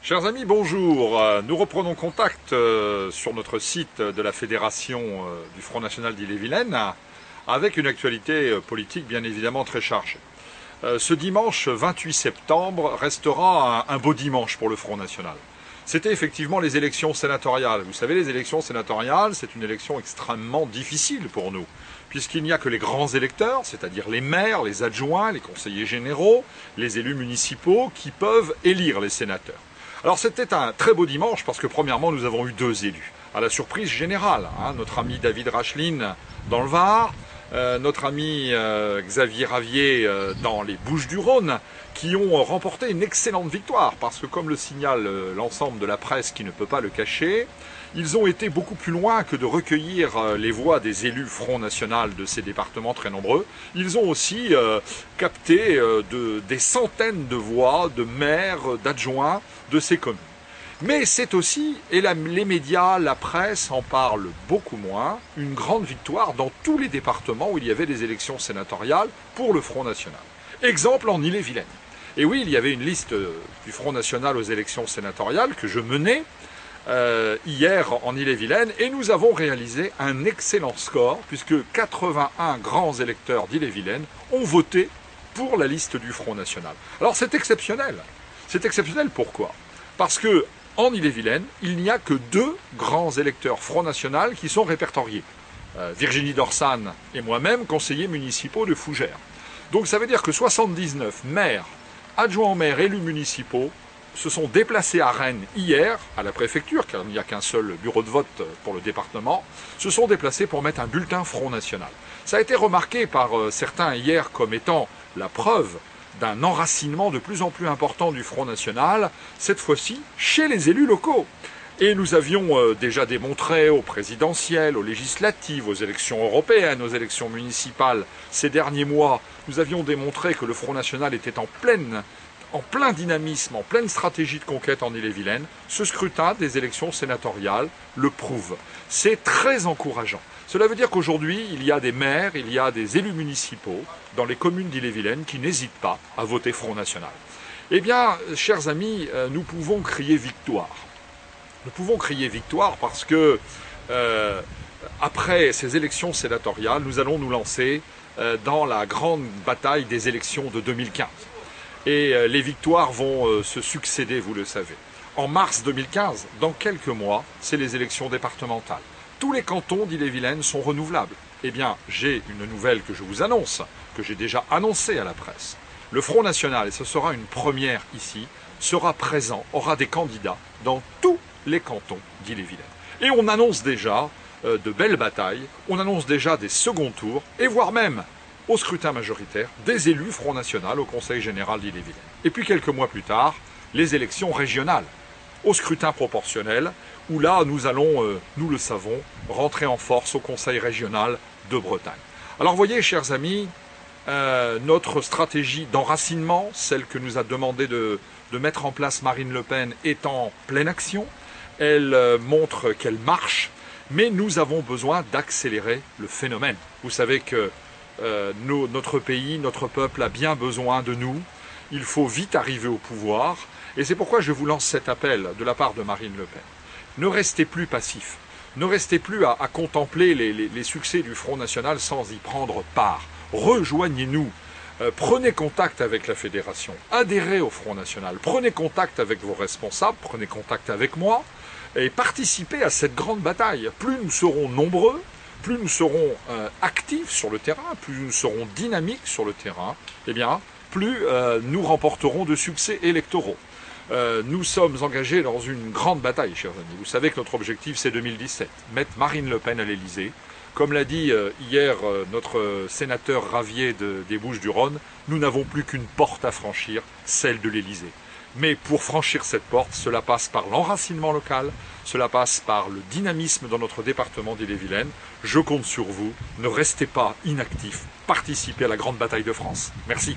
Chers amis, bonjour. Nous reprenons contact sur notre site de la Fédération du Front National d'Ille-et-Vilaine avec une actualité politique bien évidemment très chargée. Ce dimanche 28 septembre restera un beau dimanche pour le Front National. C'était effectivement les élections sénatoriales. Vous savez, les élections sénatoriales, c'est une élection extrêmement difficile pour nous, puisqu'il n'y a que les grands électeurs, c'est-à-dire les maires, les adjoints, les conseillers généraux, les élus municipaux, qui peuvent élire les sénateurs. Alors c'était un très beau dimanche parce que premièrement nous avons eu deux élus, à la surprise générale, notre ami David Racheline dans le Var, notre ami Xavier Ravier dans les Bouches-du-Rhône, qui ont remporté une excellente victoire parce que comme le signale l'ensemble de la presse qui ne peut pas le cacher, ils ont été beaucoup plus loin que de recueillir les voix des élus Front National de ces départements très nombreux. Ils ont aussi capté des centaines de voix de maires, d'adjoints de ces communes. Mais c'est aussi, et les médias, la presse en parlent beaucoup moins, une grande victoire dans tous les départements où il y avait des élections sénatoriales pour le Front National. Exemple en Ille-et-Vilaine. Et oui, il y avait une liste du Front National aux élections sénatoriales que je menais hier en Ille-et-Vilaine et nous avons réalisé un excellent score puisque 81 grands électeurs d'Ille-et-Vilaine ont voté pour la liste du Front National. Alors c'est exceptionnel. C'est exceptionnel pourquoi? Parce que en Ille-et-Vilaine, il n'y a que deux grands électeurs Front National qui sont répertoriés. Virginie Dorsan et moi-même, conseillers municipaux de Fougères. Donc ça veut dire que 79 maires, adjoints au maire, élus municipaux se sont déplacés à Rennes hier, à la préfecture, car il n'y a qu'un seul bureau de vote pour le département, se sont déplacés pour mettre un bulletin Front National. Ça a été remarqué par certains hier comme étant la preuve d'un enracinement de plus en plus important du Front National, cette fois-ci chez les élus locaux. Et nous avions déjà démontré aux présidentielles, aux législatives, aux élections européennes, aux élections municipales, ces derniers mois, nous avions démontré que le Front National était en plein dynamisme, en pleine stratégie de conquête en Ille-et-Vilaine. Ce scrutin des élections sénatoriales le prouve. C'est très encourageant. Cela veut dire qu'aujourd'hui, il y a des maires, il y a des élus municipaux dans les communes d'Ille-et-Vilaine qui n'hésitent pas à voter Front National. Eh bien, chers amis, nous pouvons crier victoire. Nous pouvons crier victoire parce que, après ces élections sénatoriales, nous allons nous lancer dans la grande bataille des élections de 2015. Et les victoires vont se succéder, vous le savez. En mars 2015, dans quelques mois, c'est les élections départementales. Tous les cantons d'Ille-et-Vilaine sont renouvelables. Eh bien, j'ai une nouvelle que je vous annonce, que j'ai déjà annoncée à la presse. Le Front National, et ce sera une première ici, sera présent, aura des candidats dans tous les cantons d'Ille-et-Vilaine. Et on annonce déjà de belles batailles, on annonce déjà des seconds tours, et voire même, au scrutin majoritaire, des élus Front National au Conseil général d'Ille-et-Vilaine. Et puis quelques mois plus tard, les élections régionales, au scrutin proportionnel, où là nous allons, nous le savons, rentrer en force au Conseil régional de Bretagne. Alors voyez, chers amis, notre stratégie d'enracinement, celle que nous a demandé de mettre en place Marine Le Pen, est en pleine action. Elle montre qu'elle marche, mais nous avons besoin d'accélérer le phénomène. Vous savez que notre pays, notre peuple a bien besoin de nous. Il faut vite arriver au pouvoir. Et c'est pourquoi je vous lance cet appel de la part de Marine Le Pen. Ne restez plus passifs. Ne restez plus à contempler les succès du Front National sans y prendre part. Rejoignez-nous. Prenez contact avec la Fédération. Adhérez au Front National. Prenez contact avec vos responsables. Prenez contact avec moi. Et participez à cette grande bataille. Plus nous serons nombreux, plus nous serons actifs sur le terrain, plus nous serons dynamiques sur le terrain, eh bien, plus nous remporterons de succès électoraux. Nous sommes engagés dans une grande bataille, chers amis. Vous savez que notre objectif, c'est 2017. Mettre Marine Le Pen à l'Élysée. Comme l'a dit hier notre sénateur Ravier des Bouches-du-Rhône, nous n'avons plus qu'une porte à franchir, celle de l'Élysée. Mais pour franchir cette porte, cela passe par l'enracinement local, cela passe par le dynamisme dans notre département d'Ille-et-Vilaine. Je compte sur vous, ne restez pas inactifs, participez à la grande bataille de France. Merci.